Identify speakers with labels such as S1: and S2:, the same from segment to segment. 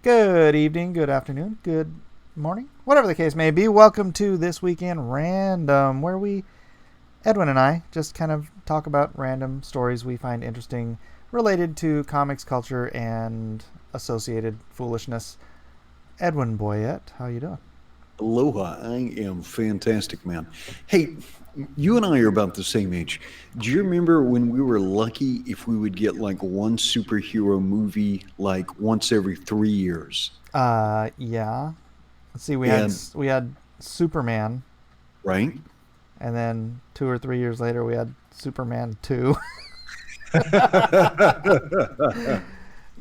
S1: Good evening, good afternoon, good morning, whatever the case may be. Welcome to This Weekend Random, where Edwin and I, just kind of talk about random stories we find interesting related to comics culture and associated foolishness. Edwin Boyette, how you doing?
S2: Aloha, I am fantastic, man. Hey, you and I are about the same age. Do you remember when we were lucky if we would get like one superhero movie like once every 3 years?
S1: Yeah. Let's see, we had
S2: And
S1: we had Superman,
S2: right?
S1: and then 2 or 3 years later we had Superman 2.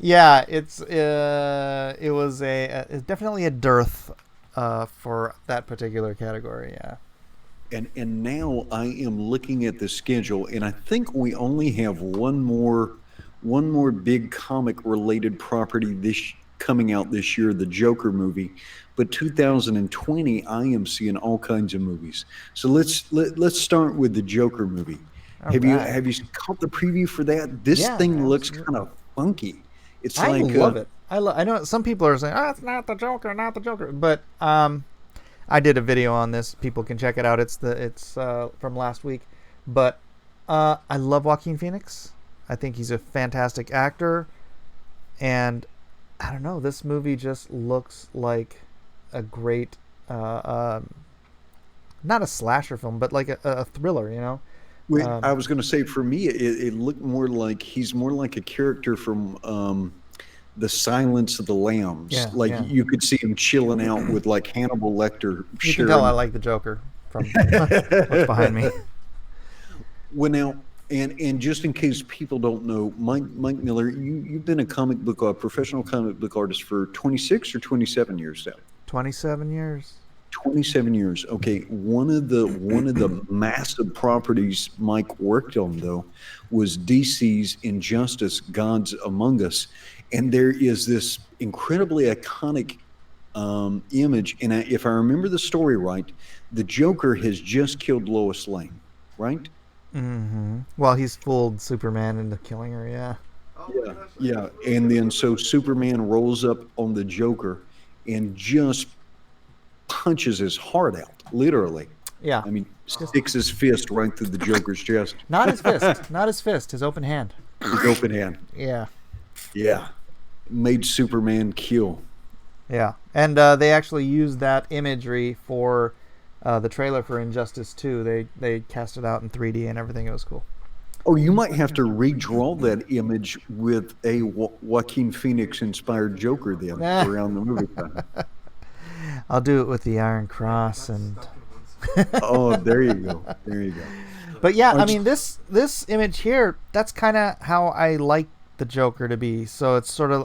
S1: Yeah, it was it's definitely a dearth for that particular category. Yeah.
S2: And now I am looking at the schedule, and I think we only have one more big comic related property this coming out this year, the Joker movie. But 2020, I am seeing all kinds of movies. So let's start with the Joker movie.
S1: All
S2: Have you
S1: right.
S2: have you caught the preview for that? This
S1: Yeah,
S2: thing looks kind
S1: absolutely.
S2: of funky. It's
S1: I
S2: like
S1: love it. I know some people are saying, "Oh, it's not the Joker, not the Joker," but I did a video on this. People can check it out. It's from last week, but I love Joaquin Phoenix. I think he's a fantastic actor, and I don't know. This movie just looks like a great, not a slasher film, but like a thriller.
S2: I
S1: Um,
S2: was going to say for me, it looked more like he's more like a character from the Silence of the Lambs.
S1: yeah,
S2: Like
S1: yeah.
S2: you could see him chilling out with like Hannibal Lecter
S1: You can tell I
S2: sharing.
S1: like the Joker from what's behind me.
S2: Well, now, and just in case people don't know, Mike Miller, you've been a professional comic book artist for 26 or 27 years now.
S1: 27 years.
S2: 27 years. Okay, one of the massive properties Mike worked on though was DC's Injustice Gods Among Us. And there is this incredibly iconic image, and if I remember the story right, the Joker has just killed Lois Lane, right?
S1: Well, he's fooled Superman into killing her. Yeah.
S2: Yeah, yeah. And then so Superman rolls up on the Joker and just punches his heart out, literally.
S1: Yeah.
S2: I mean,
S1: Just
S2: sticks his fist right through the Joker's chest.
S1: not his fist. Not his fist. His open hand.
S2: His open hand.
S1: Yeah.
S2: Yeah. Made Superman kill.
S1: Yeah. And they actually used that imagery for the trailer for Injustice 2. They cast it out in 3D and everything. It was cool.
S2: Oh, you might have to redraw that image with a Joaquin Phoenix inspired Joker then
S1: Nah.
S2: around the movie time.
S1: I'll do it with the Iron Cross and.
S2: Oh, there you go. There you go.
S1: But yeah, I
S2: Aren't
S1: mean this image here, that's kind of how I like the Joker to be. So it's sort of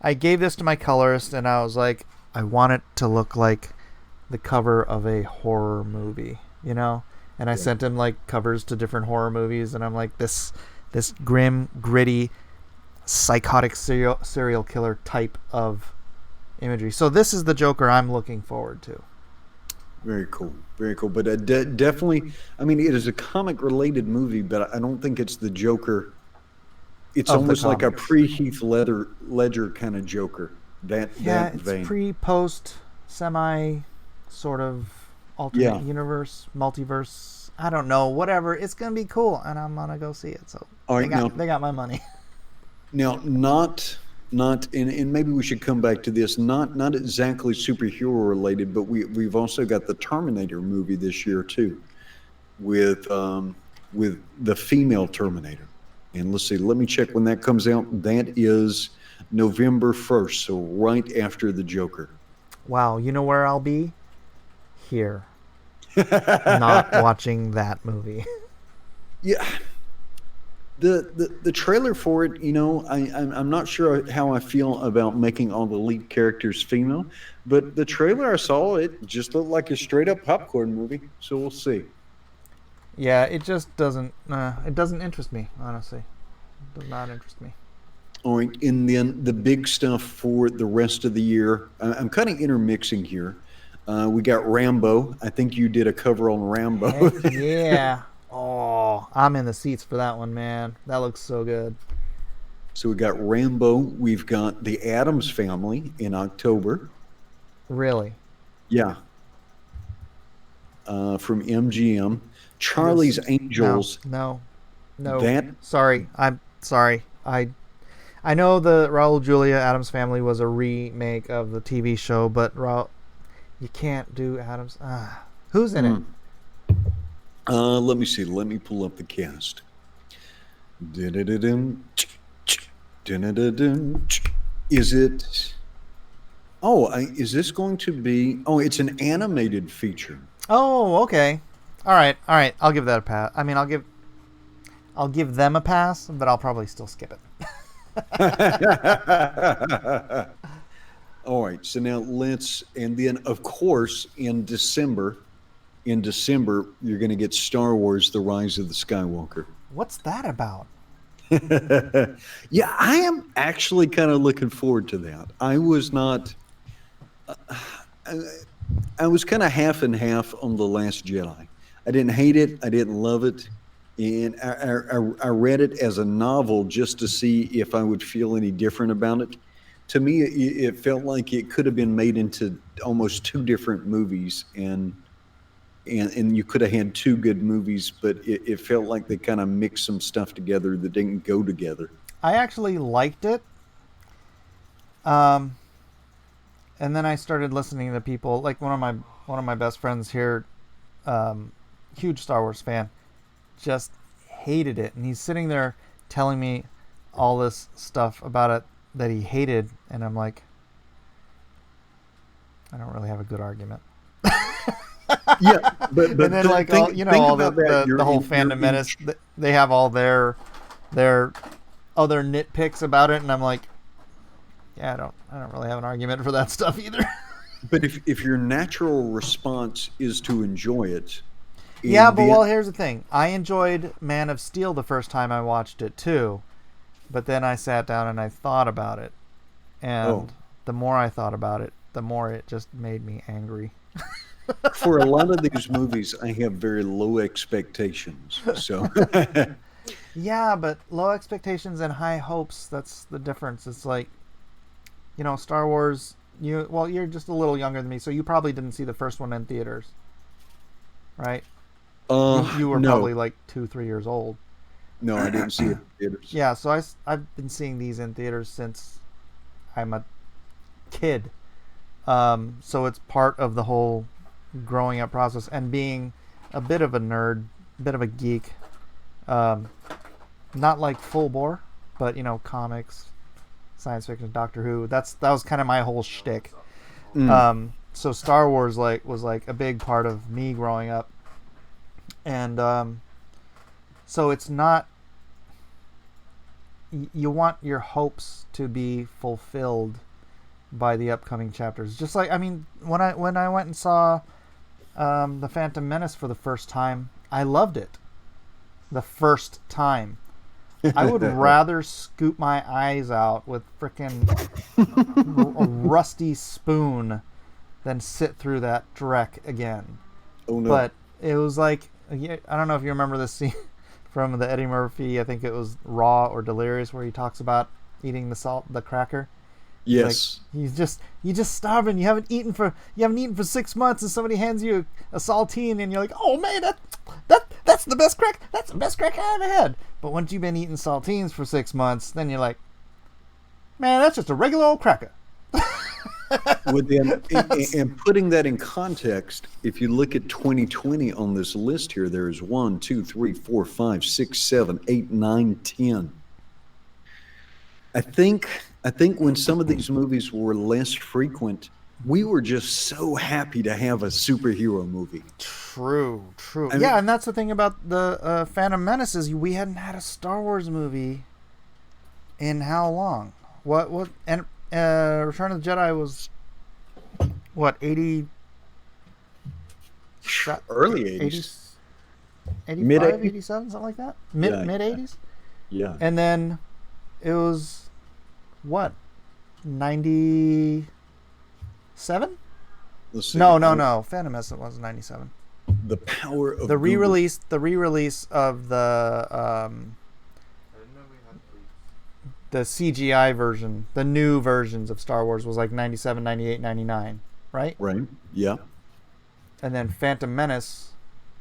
S1: I gave this to my colorist and I was like, I want it to look like the cover of a horror movie, you know? And I
S2: Yeah.
S1: sent him like covers to different horror movies and I'm like this grim, gritty, psychotic serial killer type of imagery. So this is the Joker I'm looking forward to.
S2: Very cool. Very cool. But definitely, I mean, it is a comic related movie, but I don't think it's the Joker. It's
S1: Of the
S2: almost like a
S1: comics.
S2: pre Ledger kind of Joker. That
S1: Yeah, it's
S2: vein.
S1: post, semi, sort of alternate
S2: Yeah.
S1: universe, multiverse. I don't know, whatever. It's gonna be cool, and I'm gonna go see it. So
S2: All
S1: they
S2: right. Now,
S1: got my money.
S2: now, not, and maybe we should come back to this. Not exactly superhero related, but we've also got the Terminator movie this year too, with the female Terminator. And let's see. Let me check when that comes out. That is November 1st, so right after the Joker.
S1: Wow, you know where I'll be? Here, not watching that movie.
S2: Yeah, the trailer for it, I'm not sure how I feel about making all the lead characters female, but the trailer I saw, it just looked like a straight up popcorn movie. So we'll see.
S1: Yeah, it just doesn't. It doesn't interest me, honestly. It does not interest me.
S2: All right, and then the big stuff for the rest of the year, I'm kind of intermixing here. We got Rambo. I think you did a cover on Rambo.
S1: Heck yeah! Oh, I'm in the seats for that one, man. That looks so good.
S2: So we got Rambo. We've got the Addams Family in October.
S1: Really?
S2: Yeah. From MGM. Charlie's Angels.
S1: No.
S2: That
S1: Sorry. I'm sorry. I know the Raul Julia Adams Family was a remake of the TV show, but you can't do Adams. Who's in it?
S2: Let me see. Let me pull up the cast. Is it? Oh, is this going to be? Oh, it's an animated feature.
S1: Oh, okay. All right. I'll give that a pass. I mean, I'll give them a pass, but I'll probably still skip it.
S2: All right. So now and then of course in December, you're going to get Star Wars: The Rise of the Skywalker.
S1: What's that about?
S2: Yeah, I am actually kind of looking forward to that. I was not. I was kind of half and half on The Last Jedi. I didn't hate it. I didn't love it. And I read it as a novel just to see if I would feel any different about it. To me, it felt like it could have been made into almost two different movies, and you could have had two good movies, but it felt like they kind of mixed some stuff together that didn't go together.
S1: I actually liked it. And then I started listening to people like one of my best friends here, huge Star Wars fan, just hated it, and he's sitting there telling me all this stuff about it that he hated, and I'm like, I don't really have a good argument.
S2: Yeah, but
S1: and then like all, all the whole fandom menace, they have all their other nitpicks about it, and I'm like, yeah, I don't really have an argument for that stuff either.
S2: But if your natural response is to enjoy it,
S1: yeah, but well, here's the thing: I enjoyed Man of Steel the first time I watched it too, but then I sat down and I thought about it, and the more I thought about it, the more it just made me angry.
S2: For a lot of these movies, I have very low expectations. So,
S1: yeah, but low expectations and high hopes, that's the difference. It's like, Star Wars, you're just a little younger than me, so you probably didn't see the first one in theaters, right? You were probably like 2-3 years old.
S2: No, I didn't see it in theaters.
S1: Yeah, so I've been seeing these in theaters since I'm a kid. So it's part of the whole growing up process and being a bit of a nerd, bit of a geek. Not like full bore, but comics, science fiction, Doctor Who. That was kind of my whole shtick. So Star Wars was like a big part of me growing up, and so it's not. You want your hopes to be fulfilled by the upcoming chapters. Just like, I mean, when I went and saw the Phantom Menace for the first time, I loved it. The first time. I would rather scoop my eyes out with frickin' a rusty spoon than sit through that dreck again.
S2: Oh no!
S1: But it was like, I don't know if you remember this scene from the Eddie Murphy, I think it was Raw or Delirious, where he talks about eating the cracker.
S2: Yes.
S1: Like, you're just starving. You haven't eaten for 6 months, and somebody hands you a saltine, and you're like, oh man, that's the best crack. That's the best crack I ever had. But once you've been eating saltines for 6 months, then you're like, man, that's just a regular old cracker.
S2: And putting that in context, if you look at 2020 on this list here, there's 1, 2, 3, 4, 5, 6, 7, 8, 9, 10. I think when some of these movies were less frequent, we were just so happy to have a superhero movie.
S1: True. I mean, and that's the thing about the Phantom Menace is we hadn't had a Star Wars movie in how long? And Return of the Jedi was what, 80?
S2: Early 80s.
S1: 85,
S2: mid
S1: 87, something like that? Mid 80s?
S2: Yeah.
S1: And then it was what? 97?
S2: Let's see.
S1: No. Phantom Menace was 97.
S2: The power of
S1: the re-release of the the CGI version, the new versions of Star Wars was like 97, 98, 99, right?
S2: Right. Yeah.
S1: And then Phantom Menace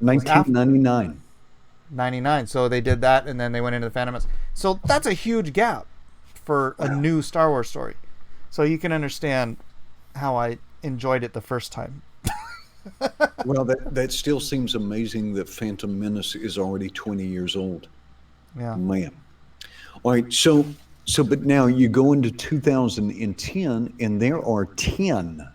S1: was after
S2: 1999.
S1: 99. So they did that, and then they went into the Phantom Menace. So that's a huge gap for a new Star Wars story. So you can understand how I enjoyed it the first time.
S2: Well, that still seems amazing that Phantom Menace is already 20 years old.
S1: Yeah.
S2: Man. All right. So, but now you go into 2010, and there are 10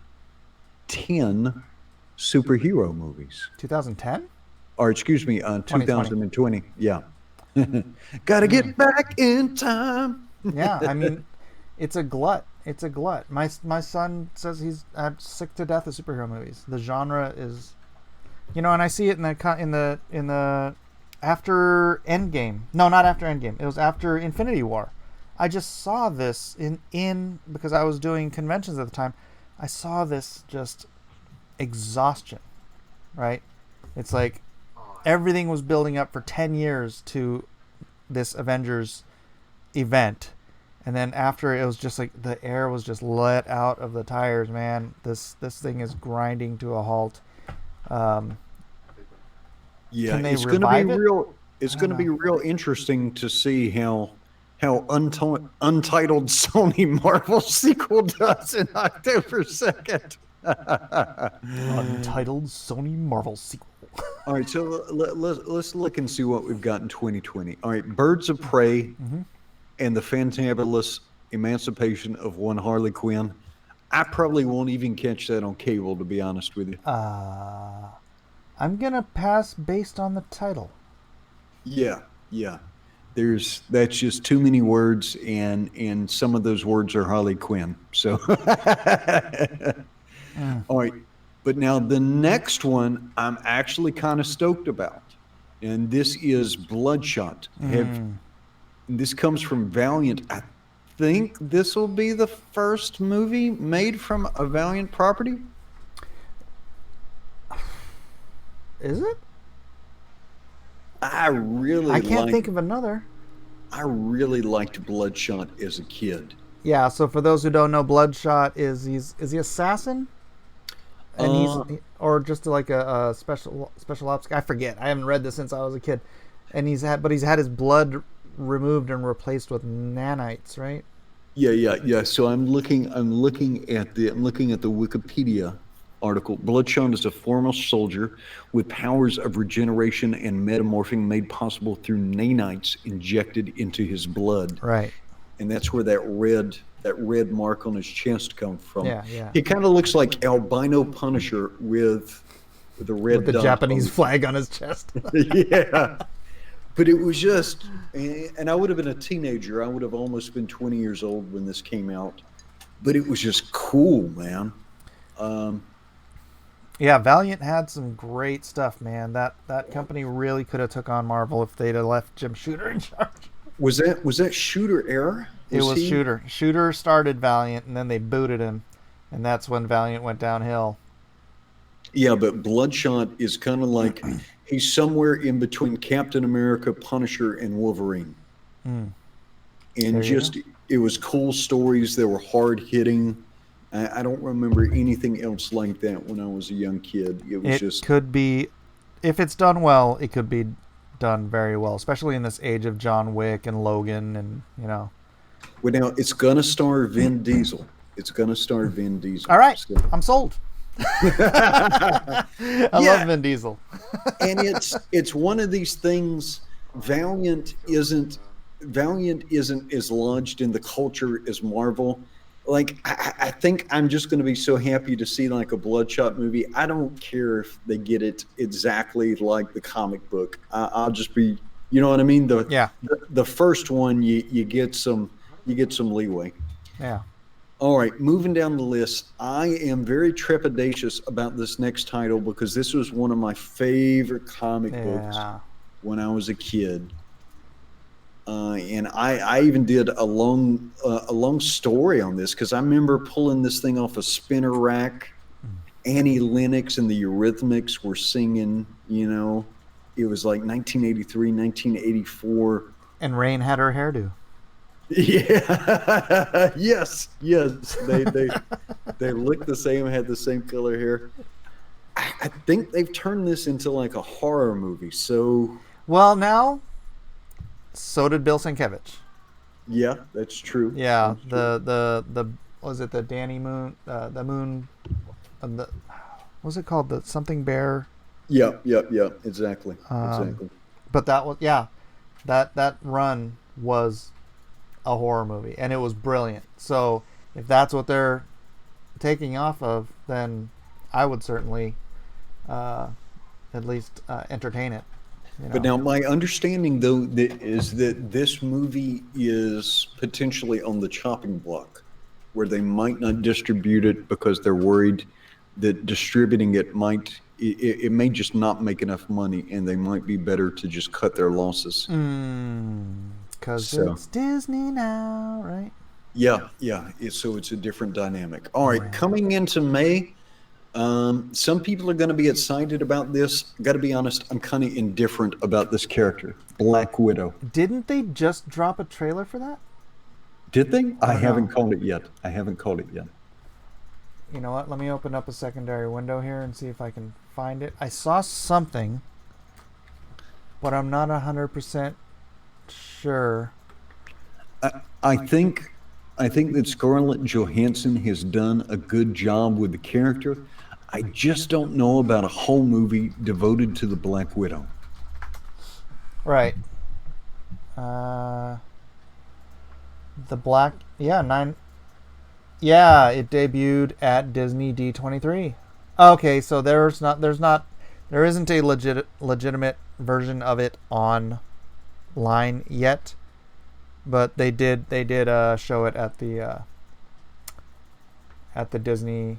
S2: superhero movies.
S1: 2010?
S2: Or excuse me, 2020. Yeah. Gotta get back in time.
S1: Yeah, I mean, it's a glut. It's a glut. My son says he's sick to death of superhero movies. The genre is, and I see it in the after Endgame. No, not after Endgame. It was after Infinity War. I just saw this in because I was doing conventions at the time. I saw this just exhaustion, right? It's like everything was building up for 10 years to this Avengers event. And then after, it was just like the air was just let out of the tires, man. This thing is grinding to a halt.
S2: Yeah,
S1: can they
S2: it's going to be
S1: revive it?
S2: real. It's going to be real interesting to see how Untitled Sony Marvel sequel does in October 2nd.
S1: Untitled Sony Marvel sequel.
S2: All right, so let's look and see what we've got in 2020. All right, Birds of Prey and the Fantabulous Emancipation of one Harley Quinn. I probably won't even catch that on cable, to be honest with you.
S1: I'm gonna pass based on the title.
S2: Yeah. That's just too many words, and some of those words are Harley Quinn. So, all right. But now the next one I'm actually kind of stoked about, and this is Bloodshot. This comes from Valiant. I think this will be the first movie made from a Valiant property.
S1: Is it?
S2: I
S1: can't think of another.
S2: I really liked Bloodshot as a kid.
S1: Yeah, so for those who don't know, Bloodshot is he assassin? And he's or just like a special ops guy. I forget. I haven't read this since I was a kid. And he's had his blood removed and replaced with nanites, right?
S2: Yeah. So I'm looking at the Wikipedia article. Bloodshot is a former soldier with powers of regeneration and metamorphing made possible through nanites injected into his blood.
S1: Right.
S2: And that's where that red mark on his chest comes from.
S1: Yeah.
S2: He kind of looks like albino Punisher with the red
S1: with the Japanese flag on his chest.
S2: Yeah. But it was just, and I would have been a teenager. I would have almost been 20 years old when this came out. But it was just cool, man.
S1: Yeah, Valiant had some great stuff, man. That company really could have took on Marvel if they'd have left Jim Shooter in charge.
S2: Was that Shooter era?
S1: It was Shooter. Shooter started Valiant, and then they booted him, and that's when Valiant went downhill.
S2: Yeah, but Bloodshot is kind of like he's somewhere in between Captain America, Punisher, and Wolverine. And it was cool stories. They were hard hitting. I don't remember anything else like that when I was a young kid. It
S1: could be, if it's done well, it could be done very well, especially in this age of John Wick and Logan and,
S2: Well, now it's going to star Vin Diesel. All
S1: right. So. I'm sold. I love Vin Diesel.
S2: And it's one of these things. Valiant isn't as lodged in the culture as Marvel. Like, I think I'm just going to be so happy to see like a Bloodshot movie. I don't care if they get it exactly like the comic book. I'll just be, you know what I mean? The first one you get some leeway.
S1: Yeah.
S2: All right, moving down the list, I am very trepidatious about this next title because this was one of my favorite comic books when I was a kid. And I even did a long story on this because I remember pulling this thing off a spinner rack. Annie Lennox and the Eurythmics were singing, it was like 1983, 1984.
S1: And Rain had her hairdo.
S2: Yeah. Yes. Yes. They look the same, had the same color hair. I think they've turned this into like a horror movie. So
S1: Well, now so did Bill Sienkiewicz.
S2: yeah, that's true.
S1: Yeah,
S2: That's true.
S1: the was it the Danny Moon the Moon the what was it called, the something bear.
S2: Yep, yep, yep. Exactly.
S1: Um,
S2: Exactly.
S1: but that was, yeah, that run was a horror movie, and it was brilliant. So if that's what they're taking off of, then I would certainly uh, at least entertain it. You
S2: But
S1: know.
S2: now my understanding though is that this movie is potentially on the chopping block where they might not distribute it because they're worried that distributing it might it may just not make enough money and they might be better to just cut their losses.
S1: Because
S2: So
S1: it's Disney now, right?
S2: yeah, yeah. So it's a different dynamic. All right,
S1: Right.
S2: coming into May, some people are going to be excited about this. Got to be honest, I'm kind of indifferent about this character, Black Widow.
S1: Didn't they just drop a trailer for that?
S2: Did they?
S1: I
S2: I
S1: don't know.
S2: haven't called it yet. I haven't called it yet.
S1: You know what? Let me open up a secondary window here and see if I can find it. I saw something, but I'm not 100% sure.
S2: I, I think I think that Scarlett Johansson has done a good job with the character. I just don't know about a whole movie devoted to the Black Widow.
S1: Right. Uh, the Black. Yeah, 9. Yeah, it debuted at Disney D23. Okay, so there isn't a legitimate version of it online yet, but they did show it at the Disney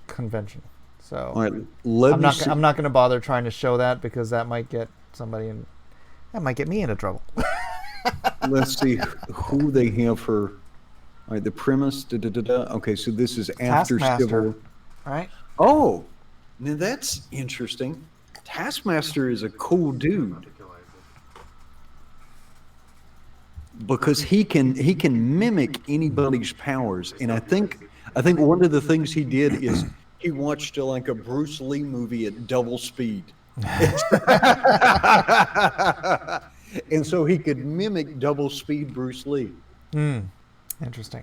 S1: convention. So
S2: All right, let me
S1: I'm
S2: see.
S1: not going to bother trying to show that because that might get somebody in that might get me into trouble.
S2: Let's see who they have her. All right, the premise. Da, da, da, da. Okay, so this is after Civil
S1: Taskmaster,
S2: War.
S1: right?
S2: Oh, now that's interesting. Taskmaster is a cool dude because he can mimic anybody's powers, and I think one of the things he did is he watched like a Bruce Lee movie at double speed. And so he could mimic double speed Bruce Lee.
S1: Interesting.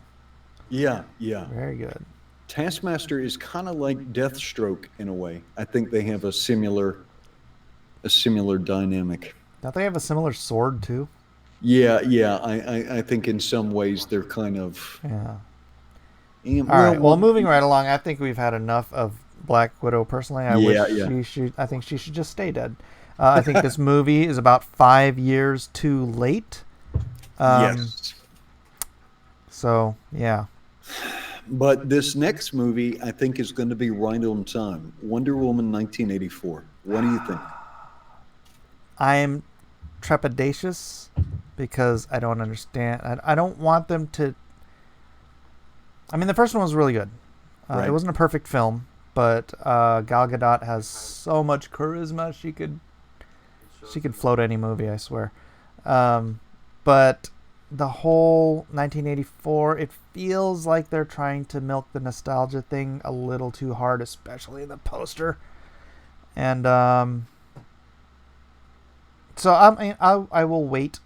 S2: Yeah, yeah.
S1: Very good.
S2: Taskmaster is kind of like Deathstroke in a way. I think they have a similar dynamic.
S1: Don't they have a similar sword too?
S2: Yeah, yeah. I think in some ways they're kind of
S1: Yeah. All
S2: well,
S1: right. Well,
S2: well,
S1: moving right along, I think we've had enough of Black Widow. Personally, I wish
S2: yeah, yeah.
S1: she should. I think she should just stay dead. I think this movie is about 5 years too late. Um,
S2: Yes.
S1: so yeah,
S2: But this next movie I think is going to be right on time. Wonder Woman 1984. What do you think?
S1: I'm trepidatious because I don't understand. I don't want them to. I mean, the first one was really good. It
S2: Right.
S1: wasn't a perfect film, but Gal Gadot has so much charisma. She could float any movie, I swear. Um, but the whole 1984, it feels like they're trying to milk the nostalgia thing a little too hard, especially the poster. And so I will wait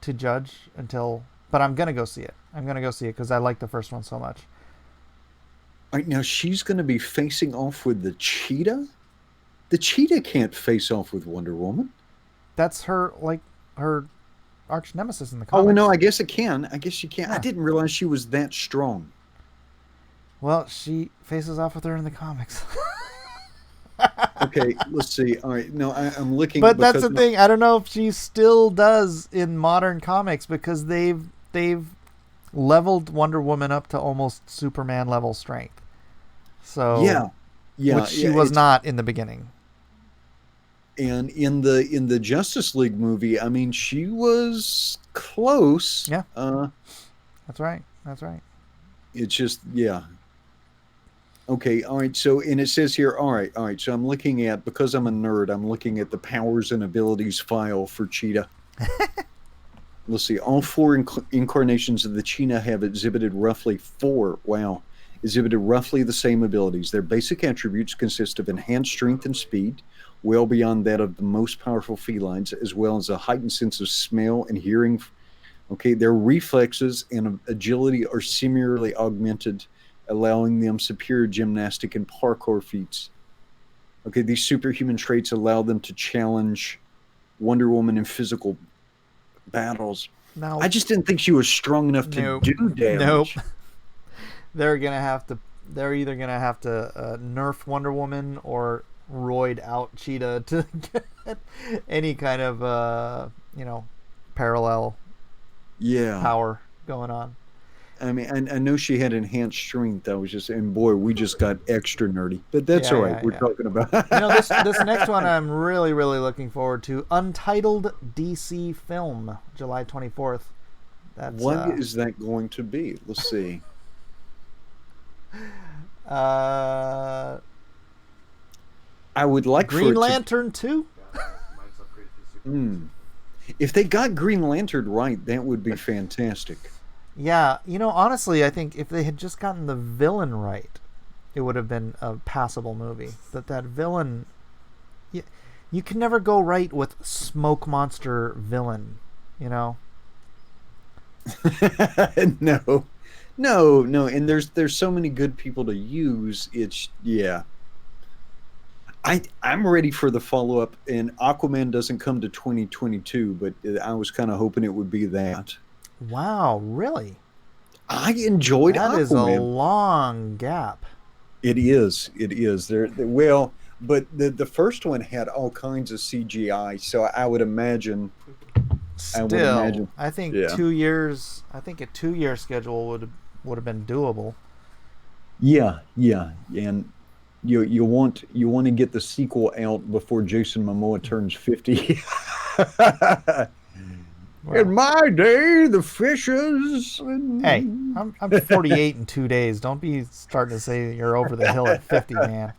S1: to judge until, but I'm gonna go see it. I'm gonna go see it because I like the first one so much.
S2: All right, now she's going to be facing off with the cheetah? The cheetah can't face off with Wonder Woman.
S1: That's her arch nemesis in the
S2: Oh, no,
S1: comics.
S2: I guess it can. I guess she can. I
S1: Yeah.
S2: didn't realize she was that strong.
S1: Well, she faces off with her in the comics.
S2: Okay, let's see. All right, no, I'm looking
S1: But that's
S2: because
S1: the thing. I don't know if she still does in modern comics because they've leveled Wonder Woman up to almost Superman level strength. So,
S2: yeah, yeah,
S1: which she
S2: yeah.
S1: was not in the beginning.
S2: And in the Justice League movie, I mean, she was close.
S1: Yeah, that's right. That's right.
S2: It's just yeah. Okay, all right. So, and it says here, all right, all right. So I'm looking at because I'm a nerd, I'm looking at the powers and abilities file for Cheetah. Let's see. All four incarnations of the China have exhibited roughly exhibited roughly the same abilities. Their basic attributes consist of enhanced strength and speed, well beyond that of the most powerful felines, as well as a heightened sense of smell and hearing. Okay, their reflexes and agility are similarly augmented, allowing them superior gymnastic and parkour feats. Okay, these superhuman traits allow them to challenge Wonder Woman in physical battles.
S1: Now,
S2: I just didn't think she was strong enough to do
S1: nope.
S2: damage.
S1: They're gonna have to. They're either gonna have to nerf Wonder Woman or roid out Cheetah to get any kind of parallel power going on.
S2: I mean, I know she had enhanced strength. I was just, and boy, we just got extra nerdy. But that's all right. We're talking about.
S1: This next one I'm really, really looking forward to. Untitled DC film, July 24th.
S2: What is that going to be? Let's see.
S1: I
S2: would like
S1: Green Lantern 2.
S2: If they got Green Lantern right, that would be fantastic.
S1: Yeah, honestly, I think if they had just gotten the villain right, it would have been a passable movie. But that villain, you can never go right with smoke monster villain,
S2: No, and there's so many good people to use. I'm ready for the follow-up, and Aquaman doesn't come to 2022, but I was kind of hoping it would be that.
S1: Wow, really?
S2: I enjoyed Aquaman.
S1: That is a long gap.
S2: It is. But the first one had all kinds of CGI, so I would imagine.
S1: I think 2 years. I think a 2-year schedule would have been doable.
S2: Yeah, and you want to get the sequel out before Jason Momoa turns 50. Well, in my day, the fishes.
S1: Hey, I'm 48 in 2 days. Don't be starting to say you're over the hill at 50, man.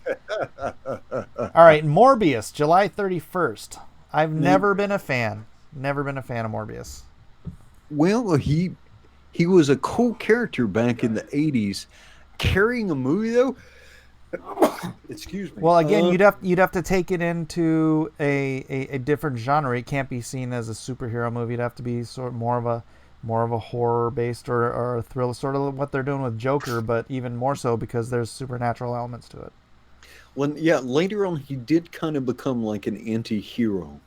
S1: All right, Morbius, July 31st. I've never been a fan. Never been a fan of Morbius.
S2: Well, he was a cool character back in the 80s. Carrying a movie, though. Excuse me.
S1: Well, again, you'd have to take it into a different genre. It can't be seen as a superhero movie. It'd have to be sort of more of a horror based or a thriller, sort of what they're doing with Joker, but even more so because there's supernatural elements to it.
S2: Well, yeah, later on he did kind of become like an anti-hero.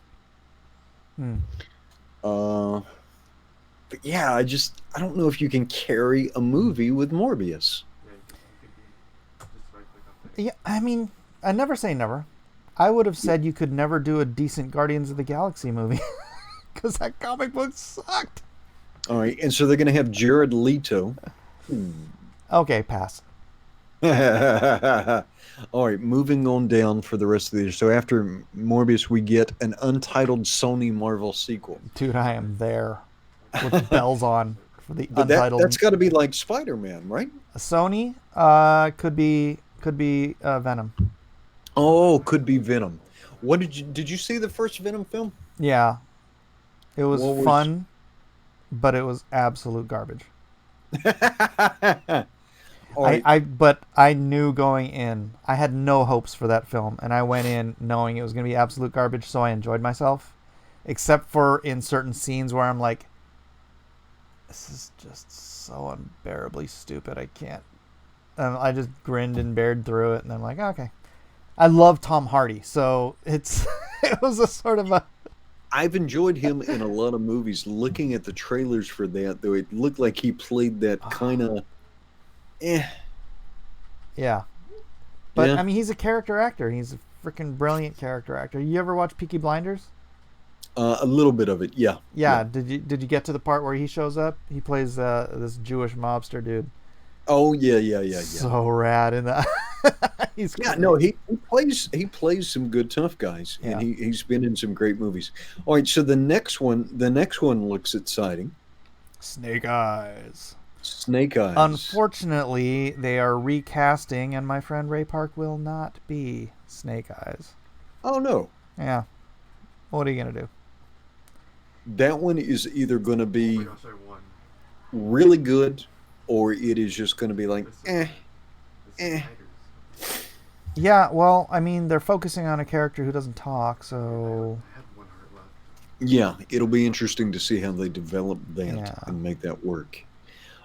S2: But yeah, I don't know if you can carry a movie with Morbius.
S1: Yeah, I mean, I never say never. I would have said you could never do a decent Guardians of the Galaxy movie because that comic book sucked.
S2: All right, and so they're going to have Jared Leto.
S1: Okay, pass.
S2: All right, moving on down for the rest of the year. So after Morbius, we get an untitled Sony Marvel sequel.
S1: Dude, I am there with bells on for the untitled.
S2: That's got to be like Spider-Man, right?
S1: Sony could be Venom.
S2: Oh, could be Venom. What did you see the first Venom film?
S1: Yeah. It was fun, but it was absolute garbage. But I knew going in, I had no hopes for that film, and I went in knowing it was going to be absolute garbage, so I enjoyed myself, except for in certain scenes where I'm like, this is just so unbearably stupid, I can't. I just grinned and bared through it, and I'm like, okay. I love Tom Hardy, so it was a sort of a...
S2: I've enjoyed him in a lot of movies. Looking at the trailers for that, though, it looked like he played that kind of...
S1: Yeah. But, yeah. I mean, he's a character actor. He's a freaking brilliant character actor. You ever watch Peaky Blinders?
S2: A little bit of it, yeah.
S1: Yeah. Did you get to the part where he shows up? He plays this Jewish mobster dude.
S2: Oh yeah.
S1: So rad in that. He's
S2: yeah, no, he plays some good tough guys, and he's been in some great movies. All right, so the next one looks exciting.
S1: Snake Eyes.
S2: Unfortunately,
S1: they are recasting, and my friend Ray Park will not be Snake Eyes.
S2: Oh no.
S1: Yeah. What are you gonna do?
S2: That one is either going to
S3: Oh
S2: be
S3: my gosh, I won.
S2: really good, or it is just going to be like,
S3: This is
S2: eh,
S3: this is
S2: eh.
S3: Tigers.
S1: Yeah, well, I mean, they're focusing on a character who doesn't talk,
S3: I
S1: so
S3: had one heart left.
S2: Yeah, it'll be interesting to see how they develop that
S1: yeah.
S2: and make that work.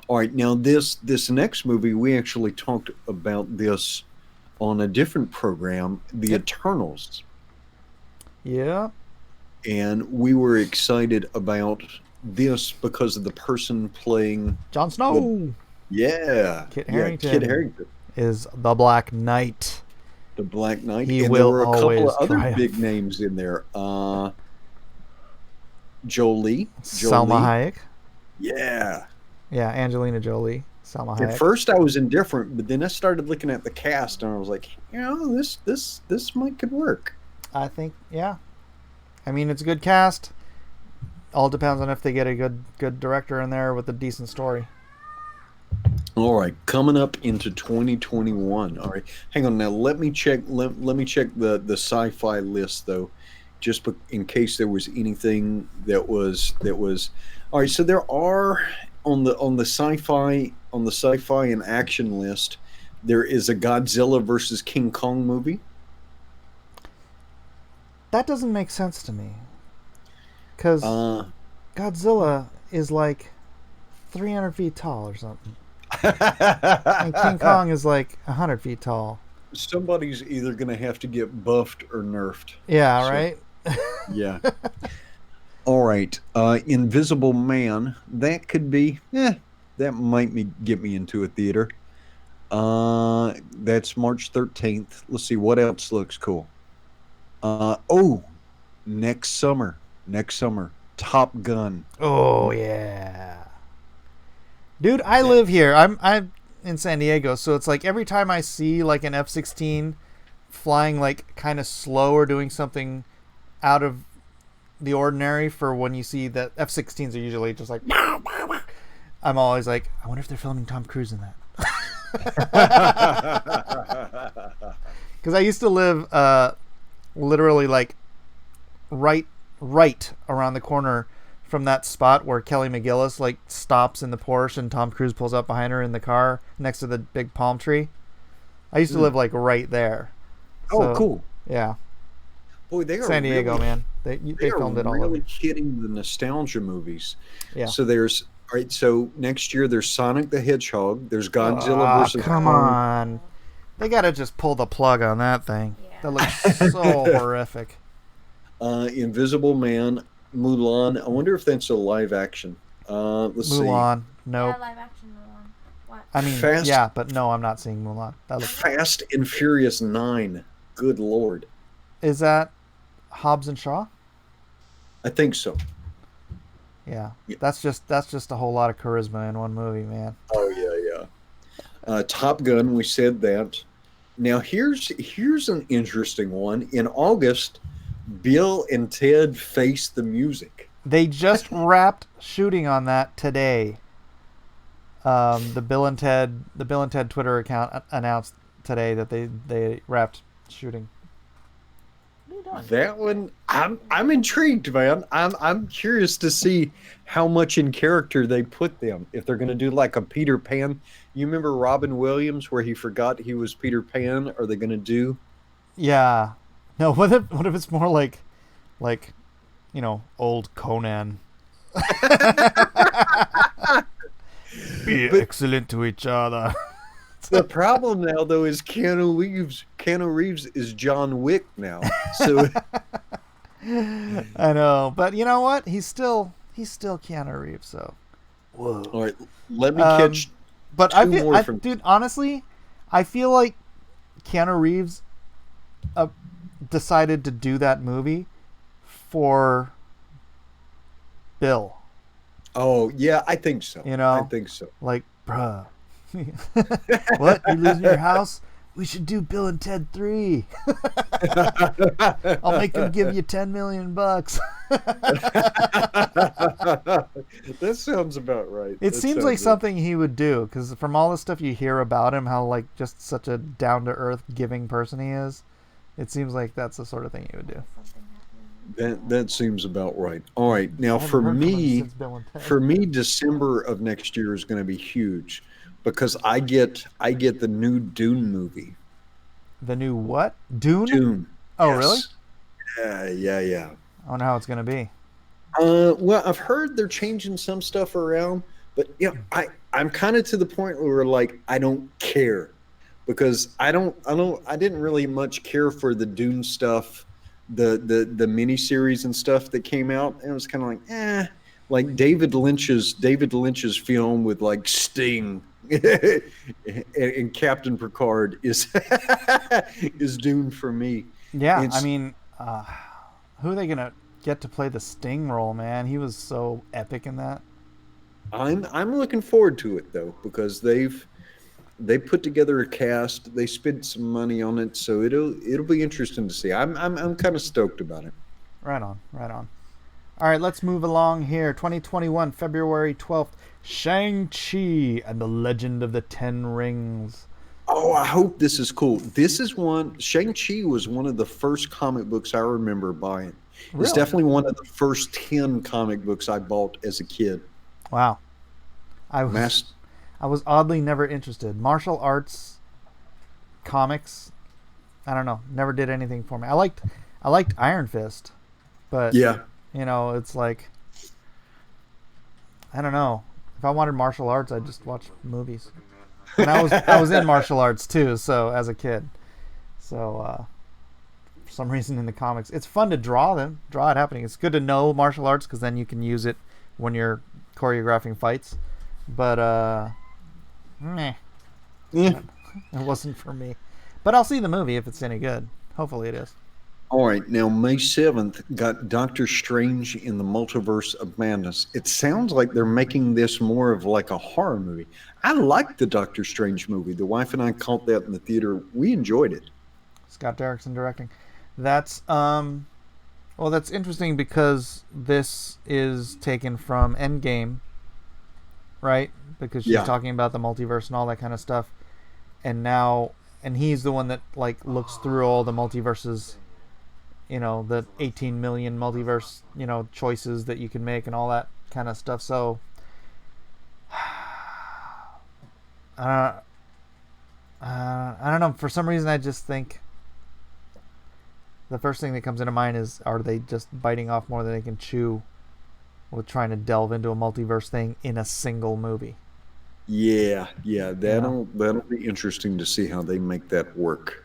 S2: All right, now this next movie, we actually talked about this on a different program, The
S1: Yep.
S2: Eternals,
S1: Yeah.
S2: and we were excited about this because of the person playing
S1: Jon
S2: the
S1: Snow. Kit
S2: Kit
S1: Harington
S2: Harington,
S1: is the Black Knight.
S2: the Black Knight,
S1: He
S2: and there
S1: will
S2: were a couple of
S1: always
S2: other big
S1: triumph.
S2: names in there. Jolie,
S1: Salma
S2: Jolie,
S1: Hayek.
S2: yeah.
S1: Yeah, Angelina Jolie. Salma
S2: At
S1: Hayek.
S2: first, I was indifferent, but then I started looking at the cast, and I was like, this might could work.
S1: I think, yeah. I mean, it's a good cast. All depends on if they get a good director in there with a decent story.
S2: All right, coming up into 2021. All right, hang on now. Let me check. Let me check the sci-fi list though, just in case there was anything that was. All right, so there are on the sci-fi and action list. There is a Godzilla versus King Kong movie.
S1: That doesn't make sense to me. Because
S2: Uh,
S1: Godzilla is like 300 feet tall or something. And King Kong is like 100 feet tall.
S2: Somebody's either going to have to get buffed or nerfed.
S1: Yeah,
S2: So,
S1: right?
S2: yeah. All right. Invisible Man. That could be. That might get me into a theater. That's March 13th. Let's see what else looks cool. Oh, next summer. Next summer. Top Gun.
S1: Oh, yeah. Dude, I live here. I'm in San Diego, so it's like every time I see like an F-16 flying like kind of slow or doing something out of the ordinary for when you see that F-16s are usually just like I'm always like, I wonder if they're filming Tom Cruise in that. Because I used to live literally like right around the corner from that spot where Kelly McGillis like stops in the Porsche and Tom Cruise pulls up behind her in the car next to the big palm tree. I used to live like right there.
S2: Oh,
S1: So,
S2: cool.
S1: Yeah.
S2: Boy, they are
S1: San Diego,
S2: really,
S1: man. They
S2: are
S1: filmed it all
S2: really
S1: over.
S2: hitting the nostalgia movies.
S1: Yeah.
S2: So there's all right. So next year there's Sonic the Hedgehog. There's Godzilla
S1: Ah,
S2: versus
S1: come
S2: Kong.
S1: on. They gotta just pull the plug on that thing.
S4: Yeah.
S1: That looks so horrific.
S2: Invisible Man, Mulan. I wonder if that's a live action. Let's
S1: Mulan.
S4: Yeah,
S1: Nope.
S4: live action Mulan. What?
S1: I mean,
S2: Fast-
S1: yeah, but no, I'm not seeing Mulan. That
S2: see.
S1: looks.
S2: Fast and Furious 9. Good Lord.
S1: Is that Hobbs and Shaw?
S2: I think so.
S1: Yeah.
S2: Yeah.
S1: That's just a whole lot of charisma in one movie, man.
S2: Oh yeah. Top Gun. We said that. Now here's an interesting one. In August, Bill and Ted Face the Music.
S1: They just wrapped shooting on that today. The Bill and Ted Twitter account announced today that they wrapped shooting.
S4: What are you doing?
S2: That one, I'm intrigued, man. I'm curious to see how much in character they put them. If they're going to do like a Peter Pan. You remember Robin Williams where he forgot he was Peter Pan? Are they going to do?
S1: Yeah. No, what if it's more like old Conan. Be excellent to each other.
S2: The problem now, though, is Keanu Reeves. Keanu Reeves is John Wick now. So
S1: I know, but you know what? He's still Keanu Reeves. So, whoa.
S2: all right, let me catch.
S1: But
S2: two more from-
S1: dude, honestly, I feel like Keanu Reeves decided to do that movie for Bill.
S2: Oh yeah, I think so.
S1: You know?
S2: I think so.
S1: Like, bruh. What? You losing your house? We should do Bill and Ted 3. I'll make them give you $10 million.
S2: That sounds about right.
S1: It
S2: That
S1: seems
S2: sounds
S1: like
S2: right.
S1: something he would do, because from all the stuff you hear about him, how like just such a down to earth, giving person he is, it seems like that's the sort of thing he would do.
S4: Something happening.
S2: That seems about right. All right, now
S1: I haven't heard from him since Bill and
S2: for
S1: Ted.
S2: me, December of next year is going to be huge because I get the new Dune movie.
S1: The new what? Dune?
S2: Dune,
S1: Oh, really?
S2: yes, yeah.
S1: I wonder how it's gonna be.
S2: Well, I've heard they're changing some stuff around, but I'm kind of to the point where like I don't care because I didn't really much care for the Dune stuff, the miniseries and stuff that came out. And it was kind of like like David Lynch's film with like Sting and Captain Picard is is Dune for me.
S1: Yeah, I
S2: It's
S1: mean, who are they gonna get to play the Sting role, man? He was so epic in that.
S2: I'm looking forward to it though because they put together a cast, they spent some money on it, so it'll be interesting to see. I'm kind of stoked about it.
S1: Right on, right on. All right, let's move along here. 2021, February 12th, Shang-Chi and the Legend of the Ten Rings.
S2: Oh, I hope this is cool. This is one Shang-Chi was one of the first comic books I remember buying. It's
S1: Really?
S2: definitely one of the first 10 comic books I bought as a kid.
S1: Wow. I was
S2: Mass
S1: I was oddly never interested. Martial arts comics, I don't know, never did anything for me. I liked Iron Fist, but
S2: Yeah.
S1: it's like I don't know. If I wanted martial arts, I'd just watch movies. And I was in martial arts too, so as a kid. So for some reason in the comics, it's fun to draw it happening. It's good to know martial arts because then you can use it when you're choreographing fights. But meh,
S2: Yeah.
S1: it wasn't for me. But I'll see the movie if it's any good. Hopefully it is.
S2: All right, now May 7th got Doctor Strange in the Multiverse of Madness. It sounds like they're making this more of like a horror movie. I like the Doctor Strange movie. The wife and I caught that in the theater. We enjoyed it.
S1: Scott Derrickson directing. That's well, that's interesting because this is taken from Endgame, right? Because she's
S2: Yeah.
S1: talking about the multiverse and all that kind of stuff. And he's the one that like looks through all the multiverses, the 18 million multiverse, choices that you can make and all that kind of stuff. So I don't know. For some reason, I just think the first thing that comes into mind is, are they just biting off more than they can chew with trying to delve into a multiverse thing in a single movie?
S2: Yeah,
S1: Yeah.
S2: that'll be interesting to see how they make that work.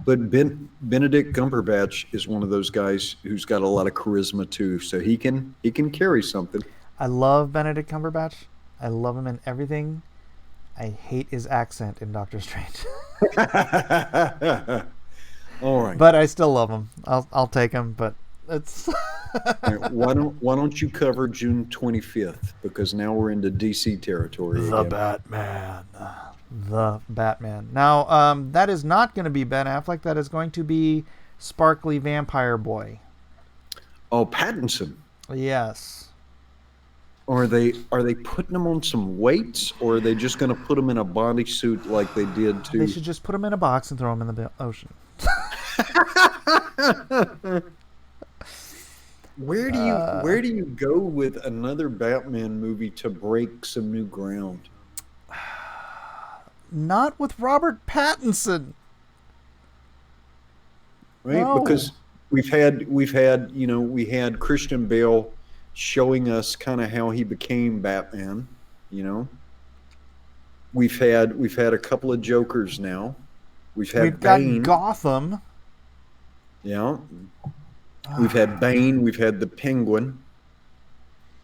S2: But Benedict Cumberbatch is one of those guys who's got a lot of charisma too, so he can carry something.
S1: I love Benedict Cumberbatch. I love him in everything. I hate his accent in Doctor Strange.
S2: All right.
S1: But I still love him. I'll take him, but it's
S2: All right, why don't you cover June 25th because now we're into DC territory
S1: the
S2: again.
S1: Batman. The Batman. Now, that is not going to be Ben Affleck. That is going to be Sparkly Vampire Boy.
S2: Oh, Pattinson.
S1: Yes.
S2: Or are they putting him on some weights, or are they just going to put him in a bodysuit like they did
S1: They
S2: to?
S1: should just put him in a box and throw him in the ocean.
S2: Where do you go with another Batman movie to break some new ground?
S1: Not with Robert Pattinson.
S2: Right?
S1: No.
S2: Because we had Christian Bale showing us kind of how he became Batman. You know, we've had a couple of Jokers now. We've
S1: We've
S2: had
S1: got
S2: Bane.
S1: Gotham.
S2: Yeah, we've had Bane. We've had the Penguin.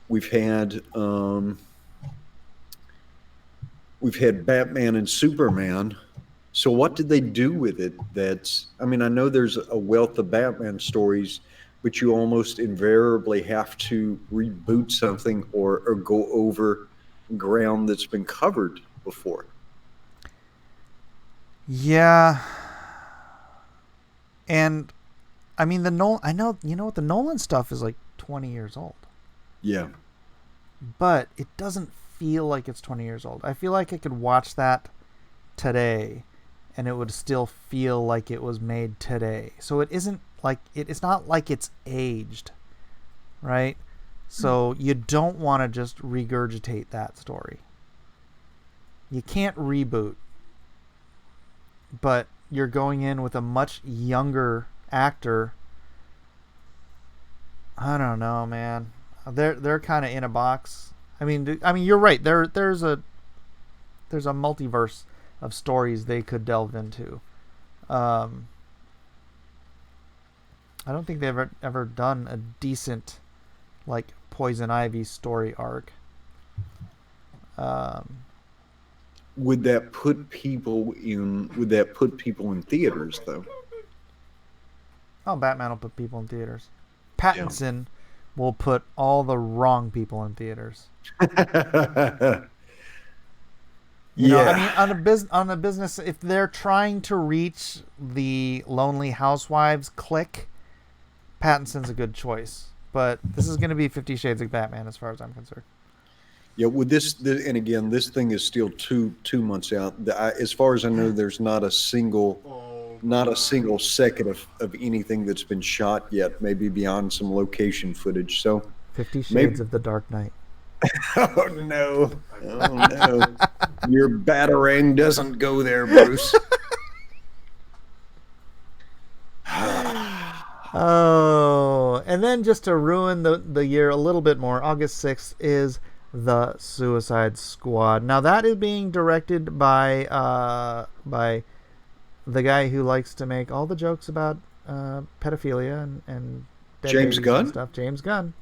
S2: We've had Batman and Superman. So what did they do with it? I know there's a wealth of Batman stories, but you almost invariably have to reboot something or go over ground that's been covered before.
S1: Yeah. And I mean the Nolan what the Nolan stuff is like 20 years old.
S2: Yeah.
S1: But it doesn't feel like it's 20 years old. I feel like I could watch that today and it would still feel like it was made today. So it isn't like it's not like it's aged, right? So you don't want to just regurgitate that story. You can't reboot, but you're going in with a much younger actor. I don't know, man. They're kind of in a box. I mean, you're right. There's a multiverse of stories they could delve into. I don't think they've ever done a decent, like, Poison Ivy story arc.
S2: Would that put people in theaters though?
S1: Oh, Batman will put people in theaters. Pattinson will put all the wrong people in theaters. You know, I mean, on a business, if they're trying to reach the Lonely Housewives clique, Pattinson's a good choice. But this is going to be 50 Shades of Batman, as far as I'm concerned.
S2: Yeah, with this, and again, this thing is still two months out. As far as I know, there's not a single second of anything that's been shot yet. Maybe beyond some location footage. So
S1: 50 Shades of the Dark Knight.
S2: Oh no! Your batarang doesn't go there, Bruce.
S1: Oh, and then just to ruin the year a little bit more, August 6th is The Suicide Squad. Now that is being directed by the guy who likes to make all the jokes about pedophilia and dead
S2: James
S1: babies
S2: Gunn?
S1: and stuff. James Gunn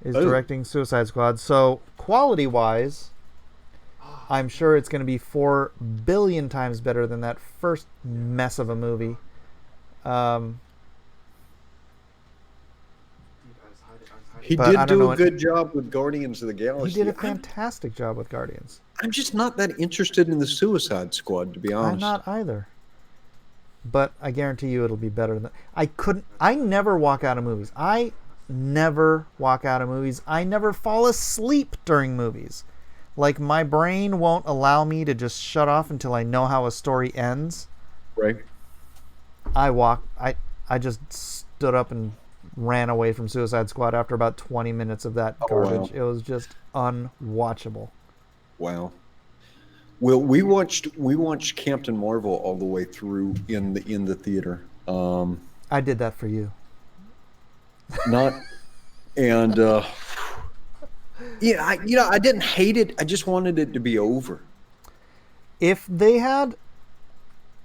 S1: is directing Suicide Squad. So quality-wise, I'm sure it's going to be 4 billion times better than that first mess of a movie.
S2: He
S1: But I
S2: did
S1: don't
S2: do
S1: know
S2: a good job with Guardians of the Galaxy.
S1: He did a fantastic job with Guardians.
S2: I'm just not that interested in the Suicide Squad, to be honest.
S1: I'm not either. But I guarantee you it'll be better than... I never walk out of movies. I never fall asleep during movies. Like, my brain won't allow me to just shut off until I know how a story ends.
S2: Right.
S1: I just stood up and ran away from Suicide Squad after about 20 minutes of that garbage.
S2: Wow.
S1: It was just unwatchable.
S2: Wow. Well, we watched Captain Marvel all the way through in the theater.
S1: I did that for you.
S2: I didn't hate it. I just wanted it to be over.
S1: If they had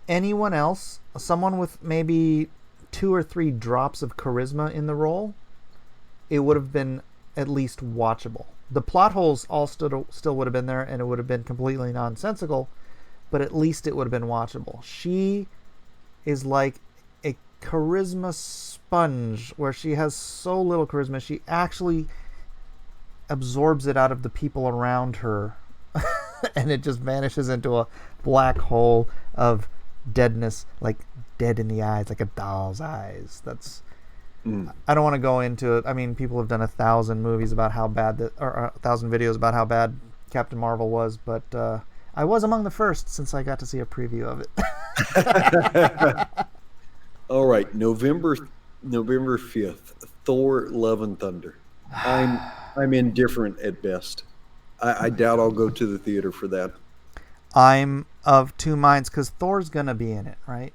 S1: anyone else, someone with maybe 2 or 3 drops of charisma in the role, it would have been at least watchable. The plot holes all still would have been there, and it would have been completely nonsensical, but at least it would have been watchable. She is like a charisma sponge, where she has so little charisma, she actually absorbs it out of the people around her, and it just vanishes into a black hole of deadness, like dead in the eyes, like a doll's eyes. That's... I don't want to go into it. I mean, people have done 1,000 movies about how bad or 1,000 videos about how bad Captain Marvel was, but I was among the first since I got to see a preview of it.
S2: All right, November 5th, Thor: Love and Thunder. I'm indifferent at best. I doubt I'll go to the theater for that.
S1: I'm of two minds because Thor's gonna be in it, right?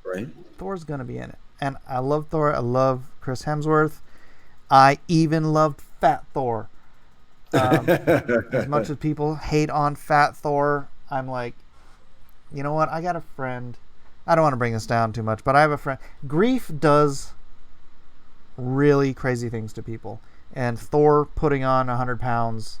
S2: Right.
S1: Thor's gonna be in it, and I love Thor. I love Chris Hemsworth. I even loved Fat Thor. As much as people hate on Fat Thor, I'm like, you know what? I got a friend. I don't want to bring this down too much, but I have a friend. Grief does really crazy things to people, and Thor putting on 100 pounds,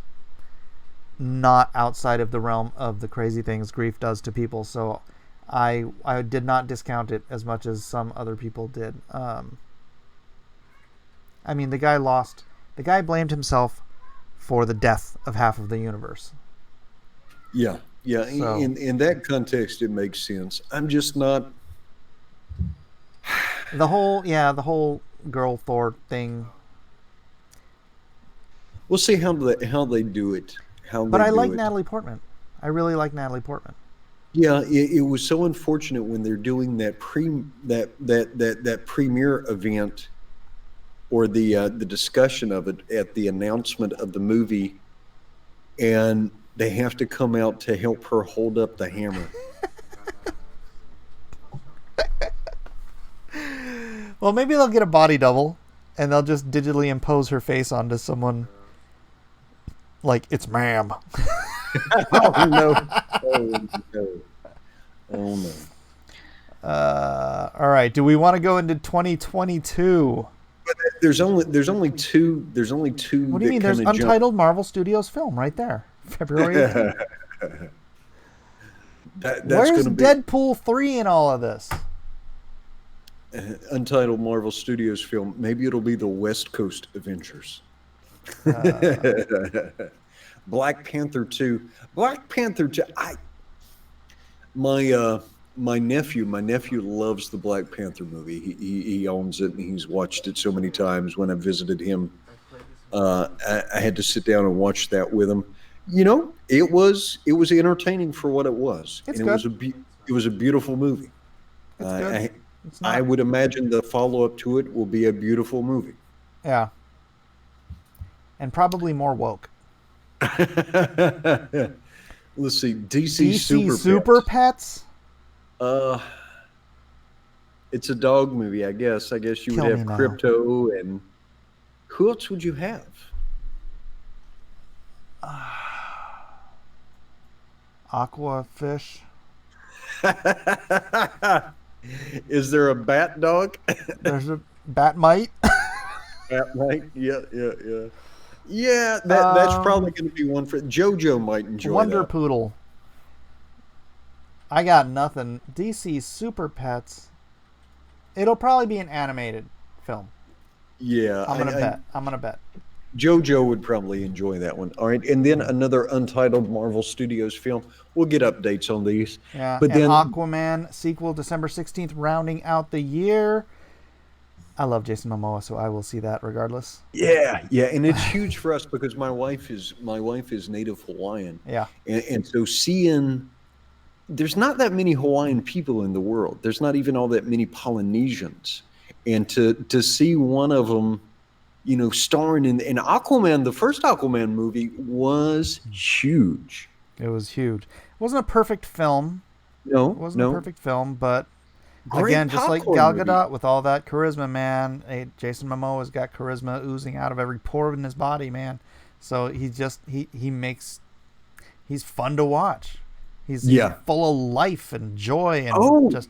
S1: not outside of the realm of the crazy things grief does to people. So I did not discount it as much as some other people did. I mean, the guy blamed himself for the death of half of the universe.
S2: Yeah.
S1: So,
S2: in that context, it makes sense. I'm just not.
S1: the whole girl Thor thing.
S2: We'll see how they do it.
S1: But I like Natalie Portman. I really like Natalie Portman.
S2: Yeah, it was so unfortunate when they're doing that premiere event or the discussion of it at the announcement of the movie, and they have to come out to help her hold up the hammer.
S1: Well, maybe they'll get a body double, and they'll just digitally impose her face onto someone. Like, it's ma'am.
S2: Oh no! Oh no! Oh no!
S1: All right. Do we want to go into 2022?
S2: There's only two. There's only two.
S1: What do you mean? There's Untitled Marvel Studios film right there, February 18th.
S2: That's
S1: Where's
S2: going to be
S1: Deadpool 3 in all of this?
S2: Untitled Marvel Studios film. Maybe it'll be the West Coast Avengers. Black Panther 2. Black Panther 2. My nephew loves the Black Panther movie. He owns it and he's watched it so many times. When I visited him, I had to sit down and watch that with him. You know, it was entertaining for what it was.
S1: It's
S2: and
S1: good.
S2: It was a beautiful movie.
S1: It's good. It's not...
S2: I would imagine the follow-up to it will be a beautiful movie.
S1: Yeah. And probably more woke.
S2: Let's see. DC
S1: Super Pets?
S2: It's a dog movie, I guess. I guess you
S1: Kill
S2: would
S1: me
S2: have
S1: now.
S2: Crypto, and who else would you have?
S1: Aquafish.
S2: Is there a bat dog?
S1: There's a Batmite.
S2: Bat might. Yeah. Yeah, that's probably going to be one for JoJo. Might enjoy
S1: Wonder
S2: that.
S1: Poodle. I got nothing. DC Super Pets. It'll probably be an animated film.
S2: Yeah,
S1: I'm gonna bet.
S2: JoJo would probably enjoy that one. All right, and then another Untitled Marvel Studios film. We'll get updates on these.
S1: Yeah,
S2: but
S1: and
S2: then
S1: Aquaman sequel December 16th, rounding out the year. I love Jason Momoa, so I will see that regardless.
S2: Yeah, and it's huge for us because my wife is native Hawaiian.
S1: Yeah,
S2: and so seeing, there's not that many Hawaiian people in the world. There's not even all that many Polynesians, and to see one of them, you know, starring in Aquaman, the first Aquaman movie was huge.
S1: it was huge. It wasn't a perfect film.
S2: No,
S1: It wasn't a perfect film, but
S2: Great
S1: again, just like
S2: popcorn
S1: Gal
S2: movie.
S1: Gadot with all that charisma, man. Hey, Jason Momoa's got charisma oozing out of every pore in his body, man. So he's fun to watch. He's full of life and joy and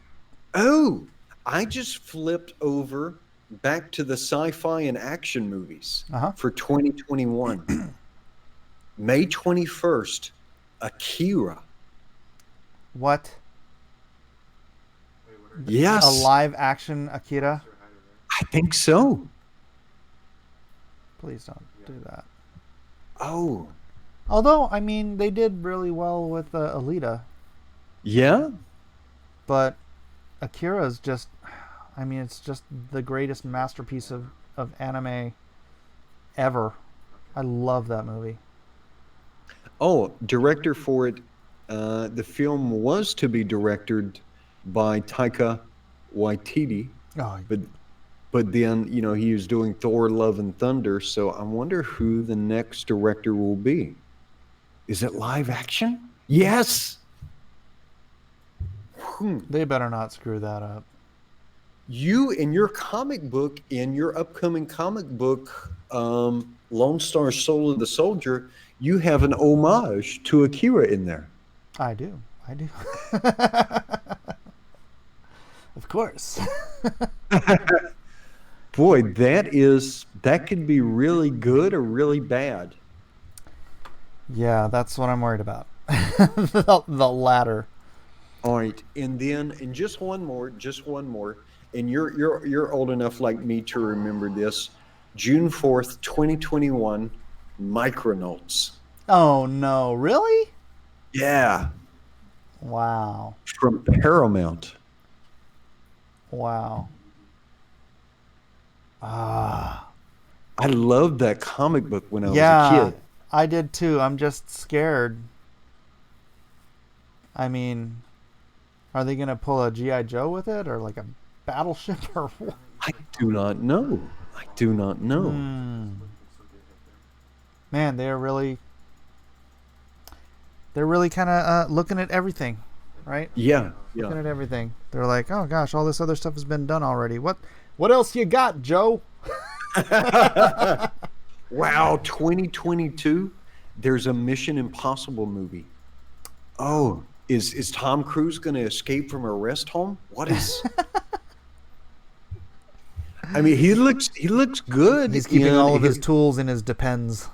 S2: I just flipped over back to the sci-fi and action movies for 2021. May 21st, Akira.
S1: What?
S2: Yes.
S1: A live action Akira?
S2: I think so.
S1: Please don't do that.
S2: Oh.
S1: Although, I mean, they did really well with Alita.
S2: Yeah?
S1: But Akira's just, I mean, it's just the greatest masterpiece of anime ever. I love that movie.
S2: Oh, director for it. The film was to be directed by Taika Waititi,
S1: Oh,
S2: but then, you know, he was doing Thor: Love and Thunder, so I wonder who the next director will be. Is it live action? Yes.
S1: they better not screw that up.
S2: You in your comic book, in your upcoming comic book, Lone Star Soul of the Soldier, you have an homage to Akira in there.
S1: I do. Of course.
S2: Boy, that could be really good or really bad.
S1: Yeah, that's what I'm worried about. the latter.
S2: All right, and just one more, and you're old enough like me to remember this. June 4th, 2021, Micronauts.
S1: Oh no, really?
S2: Yeah,
S1: Wow.
S2: from Paramount.
S1: Wow.
S2: I loved that comic book when I was
S1: Yeah,
S2: a kid.
S1: I did too. I'm just scared. I mean, Are they gonna pull a GI Joe with it, or like a battleship, or what?
S2: I do not know. I do not know.
S1: Man, they're really kind of looking at everything, right?
S2: Yeah,
S1: Looking at everything. They're like, oh gosh, all this other stuff has been done already. What else you got, Joe?
S2: Wow, 2022. There's a Mission Impossible movie. Oh, is Tom Cruise going to escape from a rest home? What is? I mean, he looks good.
S1: He's keeping all of his tools in his Depends.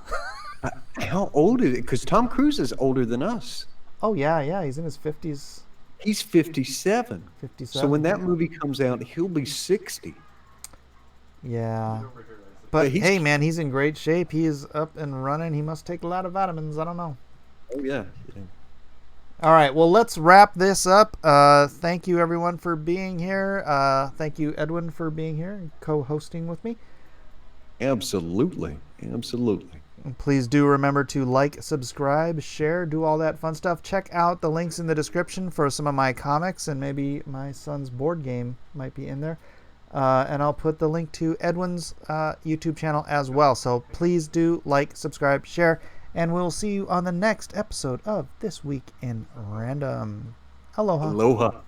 S2: How old is it? Because Tom Cruise is older than us.
S1: Oh yeah, he's in his 50s.
S2: He's 57.
S1: 57.
S2: So when that movie comes out, he'll be 60.
S1: Yeah. But
S2: he's-
S1: hey, man, he's in great shape. He is up and running. He must take a lot of vitamins. I don't know.
S2: Oh yeah.
S1: All right, well, let's wrap this up. Thank you, everyone, for being here. Thank you, Edwin, for being here and co-hosting with me.
S2: Absolutely.
S1: And please do remember to like, subscribe, share, do all that fun stuff. Check out the links in the description for some of my comics, and maybe my son's board game might be in there. And I'll put the link to Edwin's YouTube channel as well. So please do like, subscribe, share, and we'll see you on the next episode of This Week in Random. Aloha.
S2: Aloha.